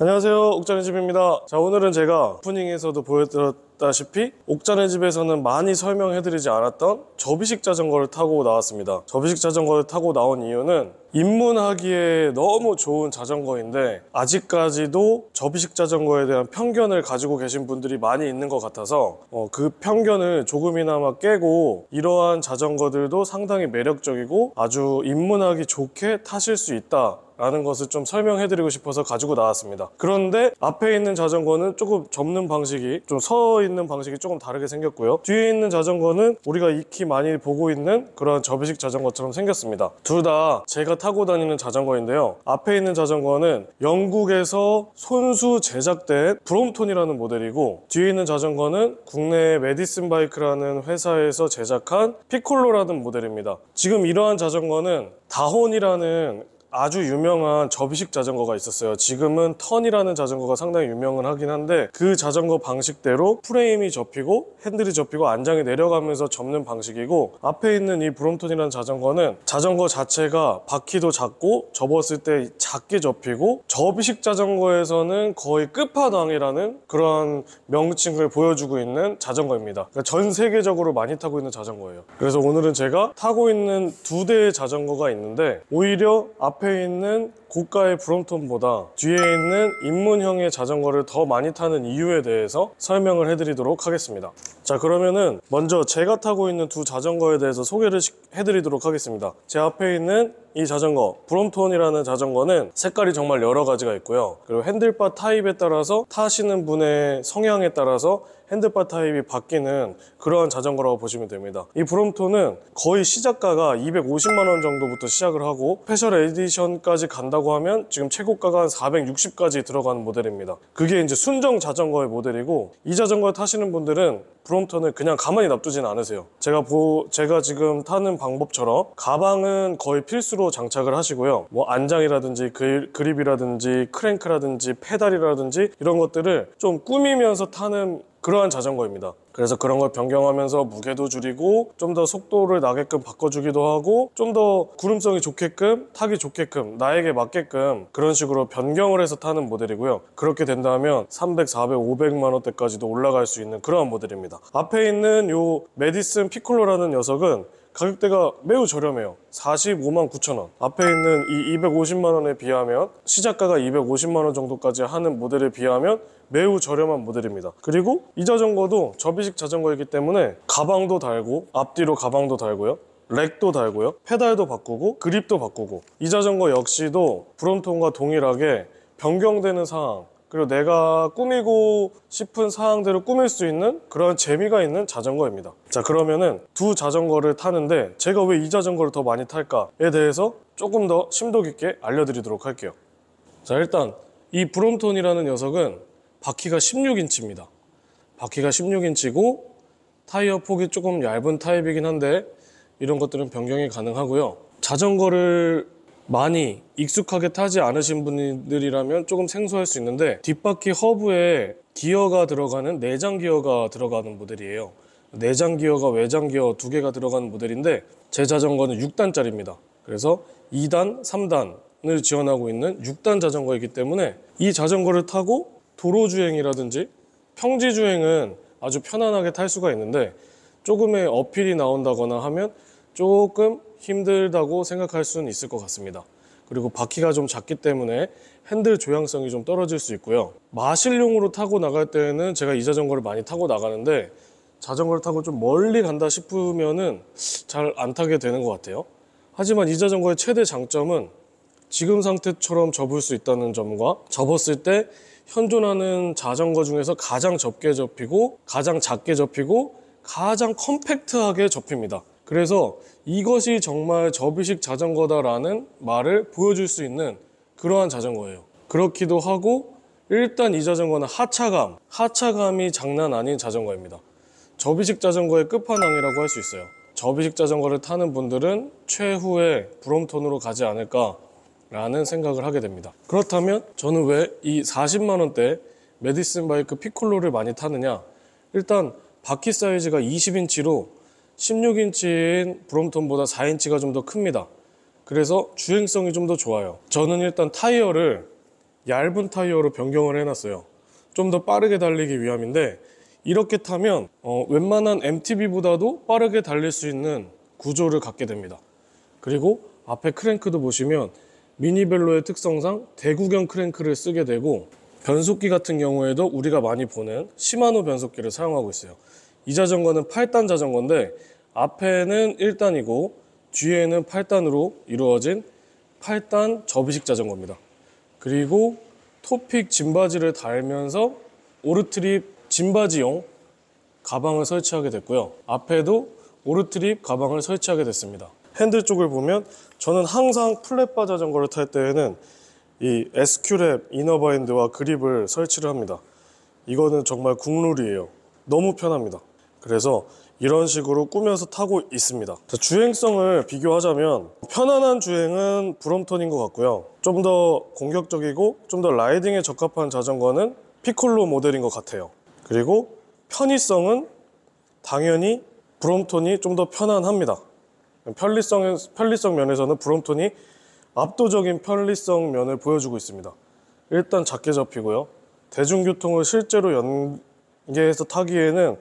안녕하세요, 옥자네 집입니다. 자, 오늘은 제가 오프닝에서도 보여드렸다시피 옥자네 집에서는 많이 설명해드리지 않았던 접이식 자전거를 타고 나왔습니다. 접이식 자전거를 타고 나온 이유는 입문하기에 너무 좋은 자전거인데 아직까지도 접이식 자전거에 대한 편견을 가지고 계신 분들이 많이 있는 것 같아서 그 편견을 조금이나마 깨고 이러한 자전거들도 상당히 매력적이고 아주 입문하기 좋게 타실 수 있다 라는 것을 좀 설명해드리고 싶어서 가지고 나왔습니다. 그런데 앞에 있는 자전거는 조금 접는 방식이, 좀 서 있는 방식이 조금 다르게 생겼고요. 뒤에 있는 자전거는 우리가 익히 많이 보고 있는 그런 접이식 자전거처럼 생겼습니다. 둘 다 제가 타고 다니는 자전거인데요. 앞에 있는 자전거는 영국에서 손수 제작된 브롬톤이라는 모델이고, 뒤에 있는 자전거는 국내 메디슨 바이크라는 회사에서 제작한 피콜로라는 모델입니다. 지금 이러한 자전거는 다혼이라는 아주 유명한 접이식 자전거가 있었어요. 지금은 턴이라는 자전거가 상당히 유명은 하긴 한데 그 자전거 방식대로 프레임이 접히고 핸들이 접히고 안장이 내려가면서 접는 방식이고, 앞에 있는 이 브롬톤이라는 자전거는 자전거 자체가 바퀴도 작고 접었을 때 작게 접히고 접이식 자전거에서는 거의 끝판왕이라는 그런 명칭을 보여주고 있는 자전거입니다. 그러니까 전 세계적으로 많이 타고 있는 자전거예요. 그래서 오늘은 제가 타고 있는 두 대의 자전거가 있는데, 오히려 앞에 있는 고가의 브롬톤보다 뒤에 있는 입문형의 자전거를 더 많이 타는 이유에 대해서 설명을 해드리도록 하겠습니다. 자, 그러면은 먼저 제가 타고 있는 두 자전거에 대해서 소개를 해드리도록 하겠습니다. 제 앞에 있는 이 자전거 브롬톤이라는 자전거는 색깔이 정말 여러 가지가 있고요. 그리고 핸들바 타입에 따라서 타시는 분의 성향에 따라서 핸들바 타입이 바뀌는 그러한 자전거라고 보시면 됩니다. 이 브롬톤은 거의 시작가가 250만 원 정도부터 시작을 하고 스페셜 에디션까지 간다고 하면 지금 최고가가 한 460까지 들어가는 모델입니다. 그게 이제 순정 자전거의 모델이고, 이 자전거 타시는 분들은 브롬톤을 그냥 가만히 놔두진 않으세요. 제가 지금 타는 방법처럼 가방은 거의 필수로 장착을 하시고요. 뭐 안장이라든지 그립이라든지 크랭크라든지 페달이라든지 이런 것들을 좀 꾸미면서 타는 그러한 자전거입니다. 그래서 그런 걸 변경하면서 무게도 줄이고 좀 더 속도를 나게끔 바꿔주기도 하고 좀 더 구름성이 좋게끔, 타기 좋게끔, 나에게 맞게끔 그런 식으로 변경을 해서 타는 모델이고요. 그렇게 된다면 300, 400, 500만 원대까지도 올라갈 수 있는 그러한 모델입니다. 앞에 있는 요 메디슨 피콜로라는 녀석은 가격대가 매우 저렴해요. 45만 9천 원. 앞에 있는 이 250만 원에 비하면, 시작가가 250만 원 정도까지 하는 모델에 비하면 매우 저렴한 모델입니다. 그리고 이 자전거도 접이식 자전거이기 때문에 가방도 달고, 앞뒤로 가방도 달고요, 렉도 달고요, 페달도 바꾸고 그립도 바꾸고, 이 자전거 역시도 브롬톤과 동일하게 변경되는 사항, 그리고 내가 꾸미고 싶은 사항대로 꾸밀 수 있는 그런 재미가 있는 자전거입니다. 자, 그러면은 두 자전거를 타는데 제가 왜 이 자전거를 더 많이 탈까에 대해서 조금 더 심도 깊게 알려드리도록 할게요. 자, 일단 이 브롬톤이라는 녀석은 바퀴가 16인치입니다. 바퀴가 16인치고 타이어 폭이 조금 얇은 타입이긴 한데 이런 것들은 변경이 가능하고요. 자전거를 많이 익숙하게 타지 않으신 분들이라면 조금 생소할 수 있는데, 뒷바퀴 허브에 기어가 들어가는 내장 기어가 들어가는 모델이에요. 내장 기어가 외장 기어 두 개가 들어가는 모델인데, 제 자전거는 6단짜리입니다. 그래서 2단, 3단을 지원하고 있는 6단 자전거이기 때문에 이 자전거를 타고 도로 주행이라든지 평지 주행은 아주 편안하게 탈 수가 있는데, 조금의 어필이 나온다거나 하면 조금 힘들다고 생각할 수는 있을 것 같습니다. 그리고 바퀴가 좀 작기 때문에 핸들 조향성이 좀 떨어질 수 있고요. 마실용으로 타고 나갈 때는 제가 이 자전거를 많이 타고 나가는데, 자전거를 타고 좀 멀리 간다 싶으면은 잘 안 타게 되는 것 같아요. 하지만 이 자전거의 최대 장점은 지금 상태처럼 접을 수 있다는 점과, 접었을 때 현존하는 자전거 중에서 가장 적게 접히고 가장 작게 접히고 가장 컴팩트하게 접힙니다. 그래서 이것이 정말 접이식 자전거다라는 말을 보여줄 수 있는 그러한 자전거예요. 그렇기도 하고, 일단 이 자전거는 하차감이 장난 아닌 자전거입니다. 접이식 자전거의 끝판왕이라고 할 수 있어요. 접이식 자전거를 타는 분들은 최후의 브롬톤으로 가지 않을까 라는 생각을 하게 됩니다. 그렇다면 저는 왜 이 40만 원대 메디슨 바이크 피콜로를 많이 타느냐? 일단 바퀴 사이즈가 20인치로 16인치인 브롬톤보다 4인치가 좀 더 큽니다. 그래서 주행성이 좀 더 좋아요. 저는 일단 타이어를 얇은 타이어로 변경을 해놨어요. 좀 더 빠르게 달리기 위함인데, 이렇게 타면 웬만한 MTB보다도 빠르게 달릴 수 있는 구조를 갖게 됩니다. 그리고 앞에 크랭크도 보시면 미니벨로의 특성상 대구경 크랭크를 쓰게 되고, 변속기 같은 경우에도 우리가 많이 보는 시마노 변속기를 사용하고 있어요. 이 자전거는 8단 자전거인데 앞에는 1단이고 뒤에는 8단으로 이루어진 8단 접이식 자전거입니다. 그리고 토픽 짐바지를 달면서 오르트립 짐바지용 가방을 설치하게 됐고요. 앞에도 오르트립 가방을 설치하게 됐습니다. 핸들 쪽을 보면 저는 항상 플랫바 자전거를 탈 때에는 이 SQ랩 이너바인드와 그립을 설치를 합니다. 이거는 정말 국룰이에요. 너무 편합니다. 그래서 이런 식으로 꾸며서 타고 있습니다. 자, 주행성을 비교하자면 편안한 주행은 브롬톤인 것 같고요. 좀 더 공격적이고 좀 더 라이딩에 적합한 자전거는 피콜로 모델인 것 같아요. 그리고 편의성은 당연히 브롬톤이 좀 더 편안합니다. 편리성 면에서는 브롬톤이 압도적인 편리성 면을 보여주고 있습니다. 일단 작게 접히고요. 대중교통을 실제로 연계해서 타기에는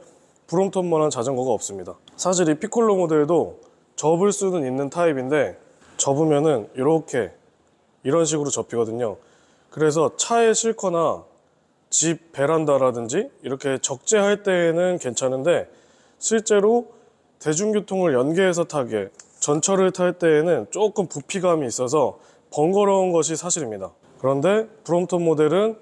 브롬톤만한 자전거가 없습니다. 사실 이 피콜로 모델도 접을 수는 있는 타입인데 접으면은 이런 식으로 접히거든요. 그래서 차에 싣거나 집 베란다라든지 이렇게 적재할 때에는 괜찮은데, 실제로 대중교통을 연계해서 타기에 전철을 탈 때에는 조금 부피감이 있어서 번거로운 것이 사실입니다. 그런데 브롬톤 모델은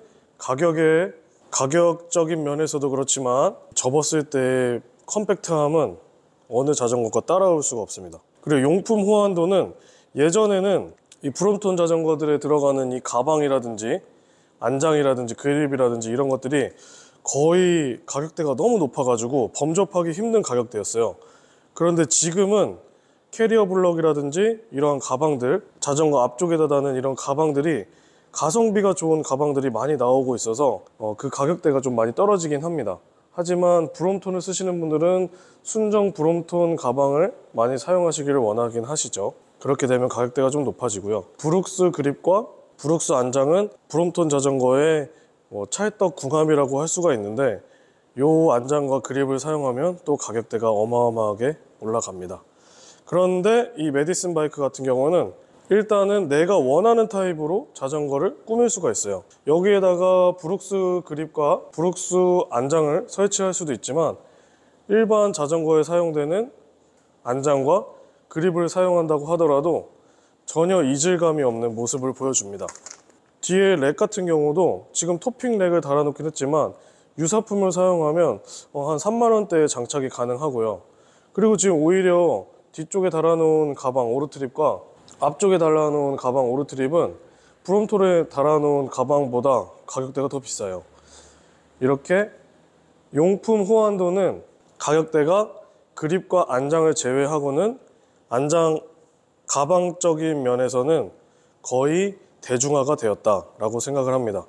가격적인 면에서도 그렇지만 접었을 때의 컴팩트함은 어느 자전거가 따라올 수가 없습니다. 그리고 용품 호환도는 예전에는 이 브롬톤 자전거들에 들어가는 이 가방이라든지 안장이라든지 그립이라든지 이런 것들이 거의 가격대가 너무 높아가지고 범접하기 힘든 가격대였어요. 그런데 지금은 캐리어 블럭이라든지 이러한 가방들, 자전거 앞쪽에다 다는 이런 가방들이 가성비가 좋은 가방들이 많이 나오고 있어서 그 가격대가 좀 많이 떨어지긴 합니다. 하지만 브롬톤을 쓰시는 분들은 순정 브롬톤 가방을 많이 사용하시기를 원하긴 하시죠. 그렇게 되면 가격대가 좀 높아지고요. 브룩스 그립과 브룩스 안장은 브롬톤 자전거의 찰떡 궁합이라고 할 수가 있는데, 이 안장과 그립을 사용하면 또 가격대가 어마어마하게 올라갑니다. 그런데 이 메디슨 바이크 같은 경우는 일단은 내가 원하는 타입으로 자전거를 꾸밀 수가 있어요. 여기에다가 브룩스 그립과 브룩스 안장을 설치할 수도 있지만, 일반 자전거에 사용되는 안장과 그립을 사용한다고 하더라도 전혀 이질감이 없는 모습을 보여줍니다. 뒤에 렉 같은 경우도 지금 토핑 렉을 달아놓긴 했지만 유사품을 사용하면 한 3만원대에 장착이 가능하고요. 그리고 지금 오히려 뒤쪽에 달아놓은 가방 오르트립과 앞쪽에 달아놓은 가방 오르트립은 브롬톤에 달아놓은 가방보다 가격대가 더 비싸요. 이렇게 용품 호환도는 가격대가 그립과 안장을 제외하고는 안장 가방적인 면에서는 거의 대중화가 되었다라고 생각을 합니다.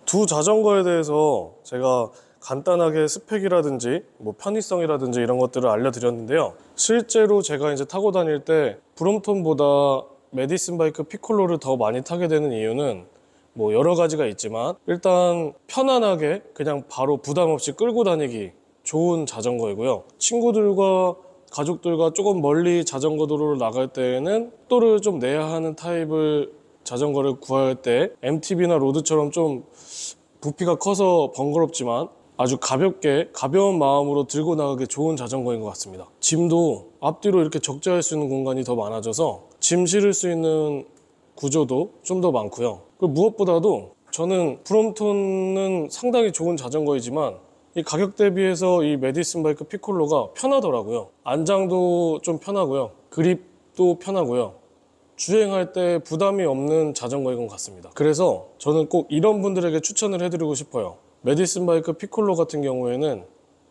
두 자전거에 대해서 제가 간단하게 스펙이라든지 편의성이라든지 이런 것들을 알려드렸는데요. 실제로 제가 이제 타고 다닐 때 브롬톤보다 메디슨 바이크 피콜로를 더 많이 타게 되는 이유는 여러 가지가 있지만, 일단 편안하게 그냥 바로 부담 없이 끌고 다니기 좋은 자전거이고요. 친구들과 가족들과 조금 멀리 자전거 도로를 나갈 때에는 속도를 좀 내야 하는 타입을 자전거를 구할 때 MTB나 로드처럼 좀 부피가 커서 번거롭지만 아주 가벼운 마음으로 들고 나가기 좋은 자전거인 것 같습니다. 짐도 앞뒤로 이렇게 적재할 수 있는 공간이 더 많아져서 짐 실을 수 있는 구조도 좀 더 많고요. 그리고 무엇보다도 저는 브롬톤은 상당히 좋은 자전거이지만 이 가격 대비해서 이 메디슨 바이크 피콜로가 편하더라고요. 안장도 좀 편하고요. 그립도 편하고요. 주행할 때 부담이 없는 자전거인 것 같습니다. 그래서 저는 꼭 이런 분들에게 추천을 해드리고 싶어요. 메디슨 바이크 피콜로 같은 경우에는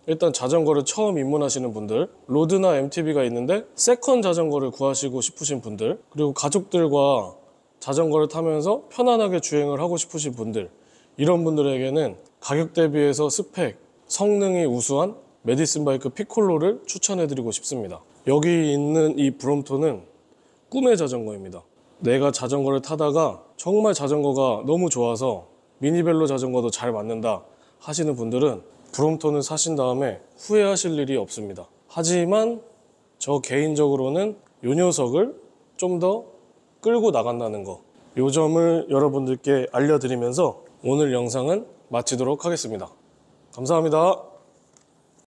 일단 자전거를 처음 입문하시는 분들, 로드나 MTB가 있는데 세컨 자전거를 구하시고 싶으신 분들, 그리고 가족들과 자전거를 타면서 편안하게 주행을 하고 싶으신 분들, 이런 분들에게는 가격 대비해서 스펙, 성능이 우수한 메디슨 바이크 피콜로를 추천해드리고 싶습니다. 여기 있는 이 브롬톤은 꿈의 자전거입니다. 내가 자전거를 타다가 정말 자전거가 너무 좋아서 미니벨로 자전거도 잘 맞는다 하시는 분들은 브롬톤을 사신 다음에 후회하실 일이 없습니다. 하지만 저 개인적으로는 이 녀석을 좀 더 끌고 나간다는 거, 이 점을 여러분들께 알려드리면서 오늘 영상은 마치도록 하겠습니다. 감사합니다.